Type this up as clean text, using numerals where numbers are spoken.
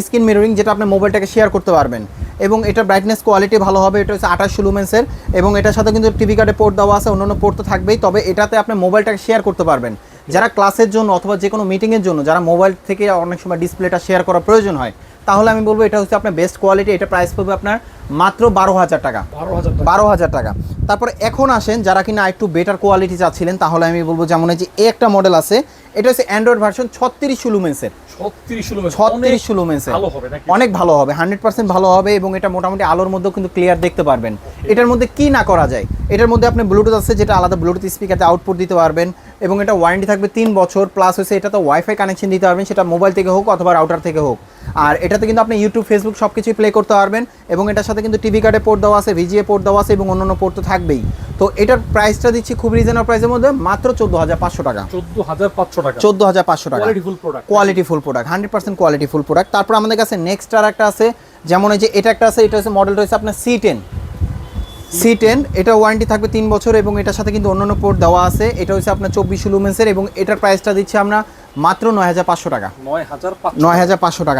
Screen mirroring, যেটা আপনি মোবাইলটাকে share করতে পারবেন। এবং এটা ব্রাইটনেস কোয়ালিটি ভালো হবে। এটা হচ্ছে 28 লুমেন্সের এবং এটার সাথে কিন্তু টিভি কার্ডে পোর্ট দেওয়া আছে, অন্যান্য পোর্ট তো থাকবেই। তবে এটাতে আপনি মোবাইলটাকে শেয়ার করতে পারবেন। যারা ক্লাসের জন্য অথবা যে কোনো মিটিংয়ের জন্য যারা মোবাইল থেকে অনেক সময় ডিসপ্লেটা শেয়ার করার প্রয়োজন হয়, তাহলে আমি বলবো এটা হচ্ছে আপনার বেস্ট কোয়ালিটি। এটা প্রাইস পড়বে আপনার মাত্র 12,000 টাকা। 12,000 টাকা। তারপরে এখন আসেন যারা কিনা একটু বেটার কোয়ালিটি চাচ্ছিলেন, তাহলে আমি বলবো যেমন এই যে একটা মডেল আছে, এটা হচ্ছে অ্যান্ড্রয়েড ভার্সন 36 লুমেন্সের। 36 লুমেন্সের অনেক ভালো হবে, 100% ভালো হবে। এবং এটা মোটামুটি আলোর মধ্যেও কিন্তু ক্লিয়ার দেখতে পারবেন। এটার মধ্যে কি না করা যায়, এটার মধ্যে আপনি ব্লুটুথ আছে, যেটা আলাদা ব্লুটুথ স্পিকারতে আউটপুট দিতে পারবেন। এবং এটা ওয়ারেন্টি থাকবে 3 বছর প্লাস হচ্ছে এটাতে ওয়াইফাই কানেকশন দিতে পারবেন, সেটা মোবাইল থেকে হোক অথবা রাউটার থেকে হোক। আর এটাতে কিন্তু আপনি ইউটিউব, ফেসবুক সব কিছুই প্লে করতে পারবেন। এবং এটার সাথে কিন্তু টিভি কার্ডে পোর্ট দেওয়া আছে, ভিজিএ পোর্ট দেওয়া আছে এবং অন্যান্য পোর্ট তো থাকবেই। তো এটার প্রাইসটা দিচ্ছি খুব রিজনেবল প্রাইসের মধ্যে মাত্র 14,500 টাকা। 14,500 টাকা quality full product, 100% quality full product. তারপর আমাদের কাছে নেক্সট আর একটা আছে, যেমন এই যে এটা একটা আছে, এটা হচ্ছে মডেলটা হচ্ছে আপনার C10। এটা ওয়ারেন্টি থাকবে 3 বছর এবং এটার সাথে কিন্তু অন্যান্য পোর্ট দেওয়া আছে। এটা হচ্ছে আপনার 24 লুমেন্সের এবং এটার প্রাইসটা দিচ্ছি আমরা মাত্র 9,500 টাকা। 9,500 টাকা।